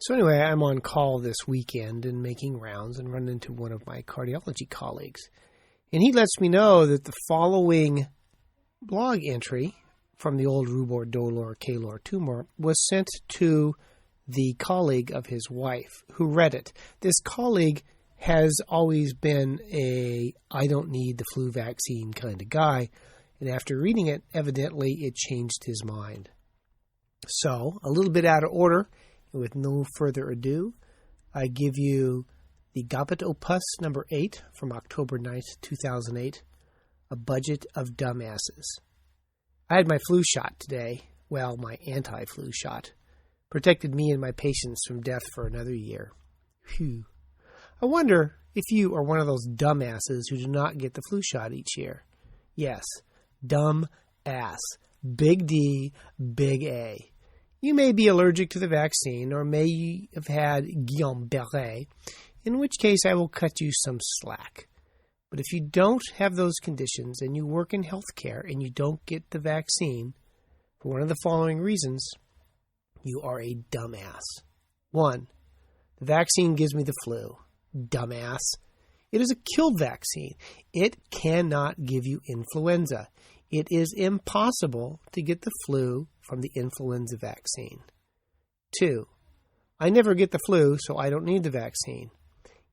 So anyway, I'm on call this weekend and making rounds and run into one of my cardiology colleagues. And he lets me know that the following blog entry from the old rubor, dolor, calor tumor was sent to the colleague of his wife who read it. This colleague has always been a I don't need the flu vaccine kind of guy. And after reading it, evidently it changed his mind. So, a little bit out of order, and with no further ado, I give you the Gobbet Opus number 8 from October 9th, 2008, A Budget of Dumbasses. I had my flu shot today. Well, my anti-flu shot. Protected me and my patients from death for another year. Phew. I wonder if you are one of those dumbasses who do not get the flu shot each year. Yes, dumb ass. Big D, big A. You may be allergic to the vaccine, or may have had Guillain-Barré, in which case I will cut you some slack. But if you don't have those conditions and you work in healthcare and you don't get the vaccine, for one of the following reasons, you are a dumbass. 1. The vaccine gives me the flu. Dumbass. It is a kill vaccine. It cannot give you influenza. It is impossible to get the flu from the influenza vaccine. 2. I never get the flu, so I don't need the vaccine.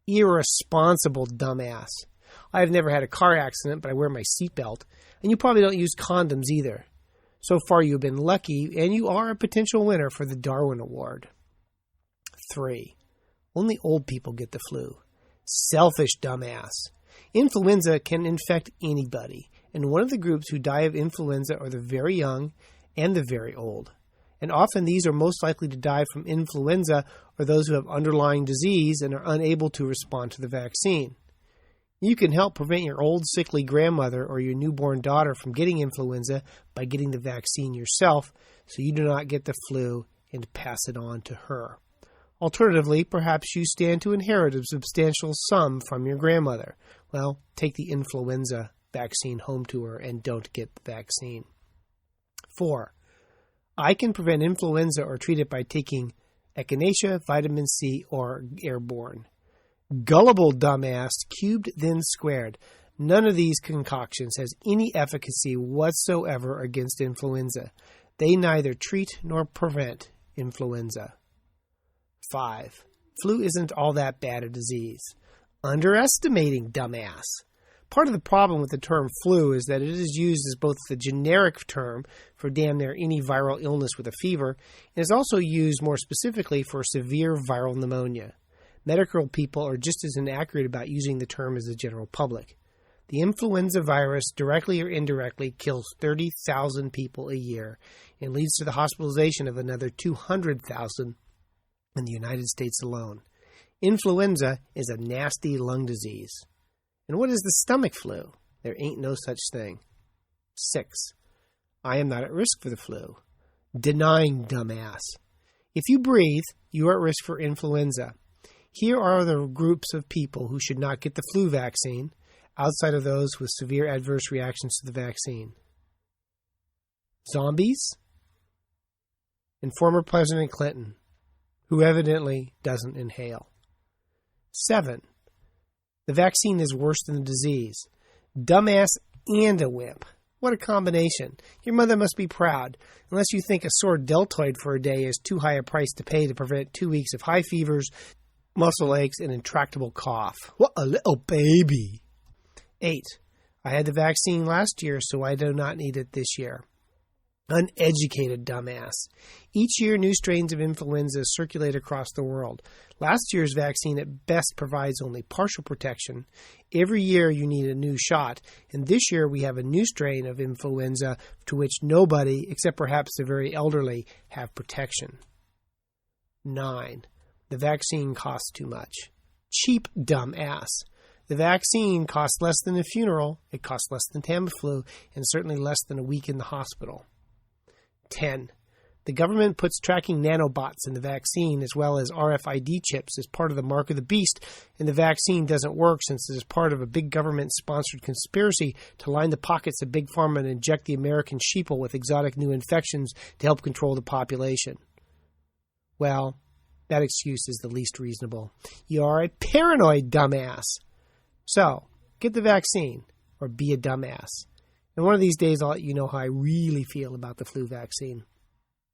Irresponsible dumbass. I have never had a car accident, but I wear my seatbelt, and you probably don't use condoms either. So far you've been lucky, and you are a potential winner for the Darwin Award. 3. Only old people get the flu. Selfish dumbass. Influenza can infect anybody, and one of the groups who die of influenza are the very young and the very old. And often these are most likely to die from influenza or those who have underlying disease and are unable to respond to the vaccine. You can help prevent your old sickly grandmother or your newborn daughter from getting influenza by getting the vaccine yourself so you do not get the flu and pass it on to her. Alternatively, perhaps you stand to inherit a substantial sum from your grandmother. Well, take the influenza vaccine home to her and don't get the vaccine. 4. I can prevent influenza or treat it by taking echinacea, vitamin C, or airborne. Gullible dumbass, cubed then squared. None of these concoctions has any efficacy whatsoever against influenza. They neither treat nor prevent influenza. 5. Flu isn't all that bad a disease. Underestimating dumbass. Part of the problem with the term flu is that it is used as both the generic term for damn near any viral illness with a fever, and is also used more specifically for severe viral pneumonia. Medical people are just as inaccurate about using the term as the general public. The influenza virus, directly or indirectly, kills 30,000 people a year and leads to the hospitalization of another 200,000 in the United States alone. Influenza is a nasty lung disease. And what is the stomach flu? There ain't no such thing. 6. I am not at risk for the flu. Denying dumbass. If you breathe, you are at risk for influenza. Here are the groups of people who should not get the flu vaccine, outside of those with severe adverse reactions to the vaccine. Zombies and former President Clinton, who evidently doesn't inhale. 7. The vaccine is worse than the disease. Dumbass and a wimp. What a combination. Your mother must be proud, unless you think a sore deltoid for a day is too high a price to pay to prevent 2 weeks of high fevers, muscle aches, and intractable cough. What a little baby. 8. I had the vaccine last year, so I do not need it this year. Uneducated dumbass. Each year, new strains of influenza circulate across the world. Last year's vaccine at best provides only partial protection. Every year you need a new shot, and this year we have a new strain of influenza to which nobody, except perhaps the very elderly, have protection. 9. The vaccine costs too much. Cheap dumbass. The vaccine costs less than a funeral, it costs less than Tamiflu, and certainly less than a week in the hospital. 10. The government puts tracking nanobots in the vaccine as well as RFID chips as part of the mark of the beast, and the vaccine doesn't work since it is part of a big government-sponsored conspiracy to line the pockets of Big Pharma and inject the American sheeple with exotic new infections to help control the population. Well, That excuse is the least reasonable. You are a paranoid dumbass. So, get the vaccine or be a dumbass. And one of these days I'll let you know how I really feel about the flu vaccine.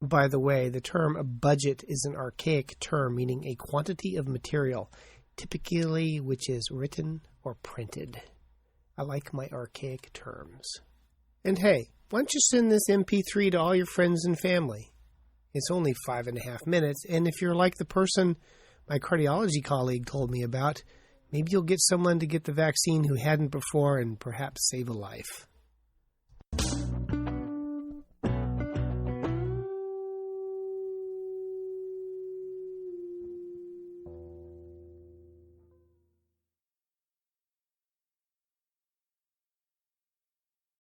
By the way, the term budget is an archaic term meaning a quantity of material, typically which is written or printed. I like my archaic terms. And hey, why don't you send this MP3 to all your friends and family? It's only 5.5 minutes, and if you're like the person my cardiology colleague told me about, maybe you'll get someone to get the vaccine who hadn't before and perhaps save a life.